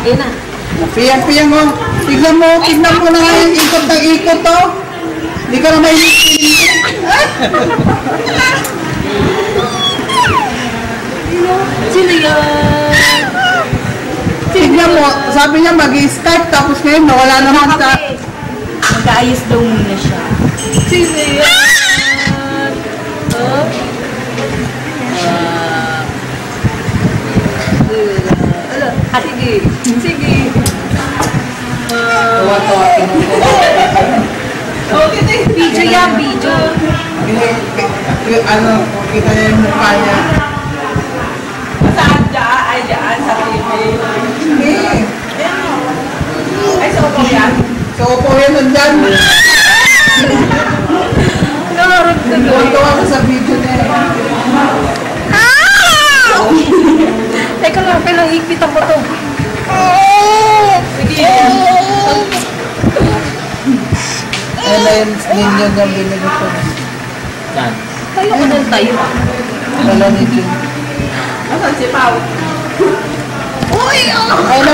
Ayun na. Piyang mo. Tignan mo na nga yung ikot ng ikot to. Hindi ka na mainit. Sino yan? Tignan mo, sabi niya mag-i-start tapos ngayon nawala naman sa... Mag-aayos daw muna siya. Sino yan? Oh? Sige. Sige. Tawa-tawa. Video yan, video. Ano, kita niya yung mukha niya. Saan dyan? Ay, dyan sa TV. Hindi. Ay, sa upo yan? Sa upo yan nandyan. Naharap ko doon. Tawa-tawa ko sa video niya. Teka lang, kailang ikita ko to. Sige. Ayun na yung ninyo niya binili ko. Saan? Tayo ko doon tayo. Wala ninyo. Asan si Pao? Uy! Ay, naku!